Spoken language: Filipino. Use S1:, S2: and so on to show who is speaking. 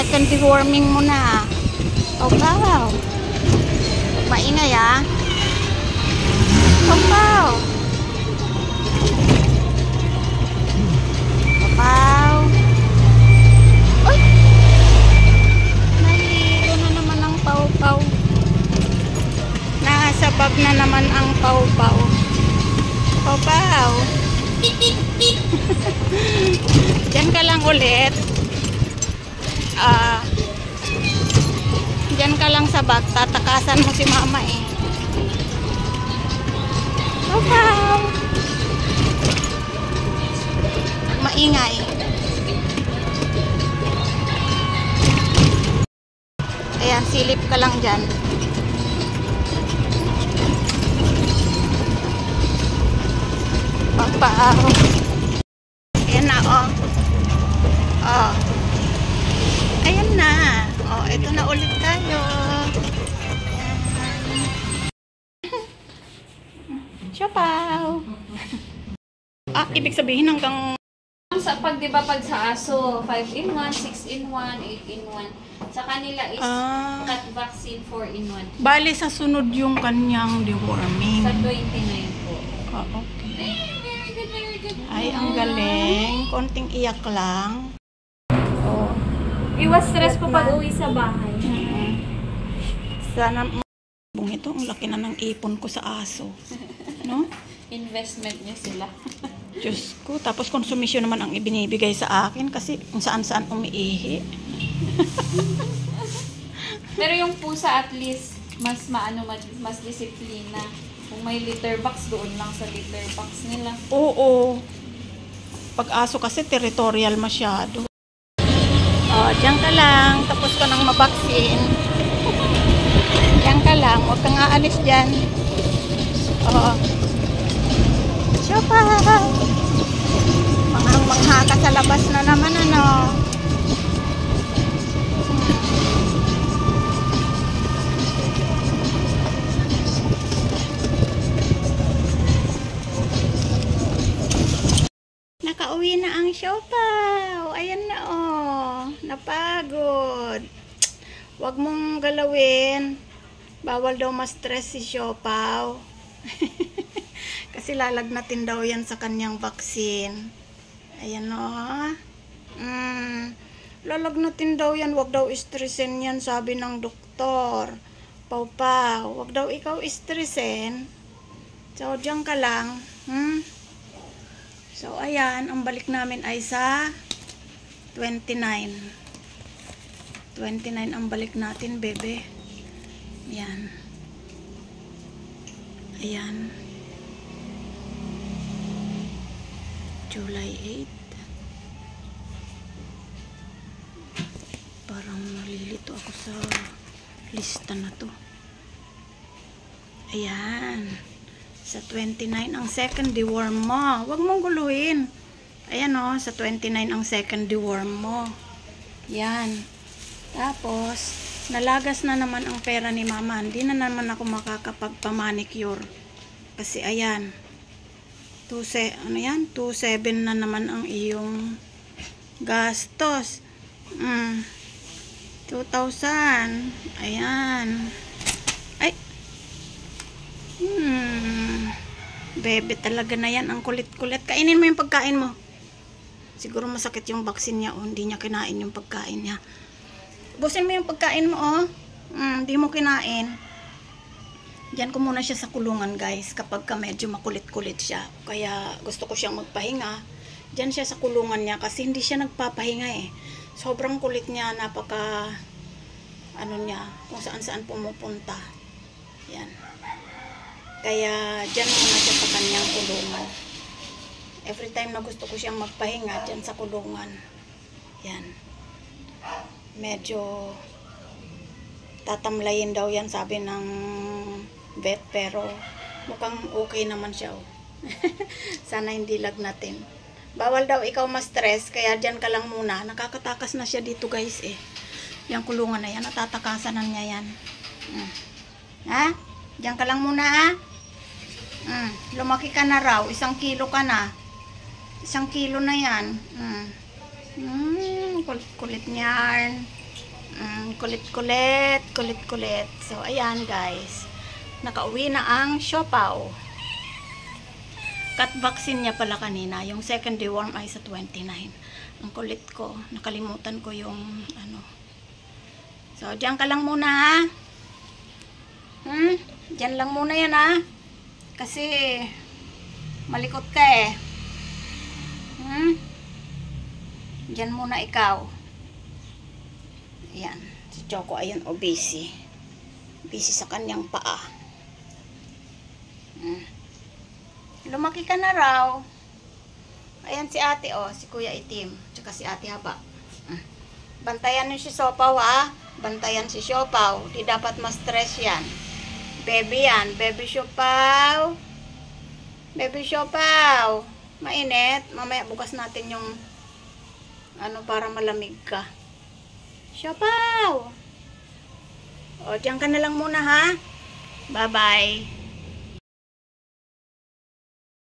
S1: second deworming mo na. Oh, wow. Maingay ah. Oh, wow. Oh, wow. Uy! Nahihilo na naman ang pau-pau. Nasa bag na naman ang pau-pau. Oh, wow. Diyan ka lang ulit. Diyan ka lang sa bag. Tatakasan mo si mama eh. Oh, wow. Maingay. Ayan, silip ka lang dyan. Wow. Ayan na, oh. Oh. Ayan na. Oh, ito na ulit tayo. Siopaw. Ibig sabihin hanggang
S2: sa pag, di ba, pag sa aso, 5-in-1, 6-in-1, 8-in-1. Sa kanila is cat vaccine 4-in-1.
S1: bali sa sunod yung kanyang deworming.
S2: Sa 29 po.
S1: Okay.
S2: Very good, very good.
S1: Ay, ang galing. Konting iyak lang. Oh.
S2: Iwas stress po pag uwi sa bahay.
S1: Sana ito, ang laki na ng ipon ko sa aso. No?
S2: Investment niyo sila.
S1: Diyos ko. Tapos konsumisyon naman ang ibinibigay sa akin kasi kung saan-saan umiihi.
S2: Pero yung pusa at least mas mas disiplina. Kung may litter box, doon lang sa litter box nila.
S1: Oo. Pag aso kasi territorial masyado. Oh, diyan ka lang. Tapos ka nang mabaksin. Diyan ka lang. Huwag kang aalis dyan. Oo. Siopaw. Mangha ka sa labas na naman, ano. Nakauwi na ang siopaw. Ayan na, oh. Napagod. Huwag mong galawin. Bawal daw ma-stress si siopaw. Kasi lalagnatin daw yan sa kanyang vaccine. Ayan, oh. Lalagnatin daw yan. Huwag daw stressin yan, sabi ng doktor. Pau-pau. Huwag daw ikaw stressin. So, diyan ka lang. So, ayan, ang balik namin ay sa 29. 29 ang balik natin, bebe. Ayan. Ayan. July 8. Parang nalilito ako sa lista na to. Ayan. Sa 29 ang second deworm mo. Huwag mong guluhin. Ayan, o. Sa 29 ang second deworm mo. Yan. Tapos, nalagas na naman ang pera ni mama. Hindi na naman ako makakapagpamanicure. Kasi, ayan. 2.7 na naman ang iyong gastos. 2,000. Ayan. Ay. Bebe talaga na yan. Ang kulit-kulit. Kainin mo yung pagkain mo. Siguro masakit yung vaccine niya. Hindi niya kinain yung pagkain niya. Busin mo yung pagkain mo, oh. Hindi mo kinain. Diyan ko muna siya sa kulungan, guys. Kapag ka medyo makulit-kulit siya. Kaya gusto ko siyang magpahinga. Diyan siya sa kulungan niya. Kasi hindi siya nagpapahinga eh. Sobrang kulit niya. Napaka niya. Kung saan-saan pumupunta. Yan. Kaya diyan muna siya sa kanyang kulungan. Every time na gusto ko siyang magpahinga, diyan sa kulungan. Yan. Medyo tatamlayin daw yan, sabi ng vet, pero mukhang okay naman siya, oh. Sana hindi lagnatin. Bawal daw ikaw ma-stress, kaya dyan ka lang muna. Nakakatakas na siya dito, guys, eh. Yung kulungan na yan, natatakasan na niya yan. Ha? Dyan ka lang muna, ha? Lumaki ka na raw. 1 kilo ka na. 1 kilo na yan. Kulit-kulit niyan. Kulit-kulit, kulit-kulit. So, ayan guys. Nakauwi na ang siopaw. Cut vaccine niya pala kanina. Yung second deworm ay sa 29. Ang kulit ko. Nakalimutan ko yung ano. So, diyan ka lang muna ha. Diyan lang muna yan ha. Kasi malikot ka eh. Diyan muna ikaw. Ayan. Si Choco, ayun, busy. Busy sa kanyang paa. Lumaki ka na raw. Ayan si ate, oh. Si Kuya Itim. Tsaka si ate Haba. Bantayan niyo si Siopaw, ha. Bantayan si Siopaw. Di dapat ma-stress yan. Baby yan. Baby Siopaw. Baby Siopaw. Mainit. Mamaya bukas natin yung ano para malamig ka. Siopaw. O, diyan ka na lang muna ha. Bye-bye.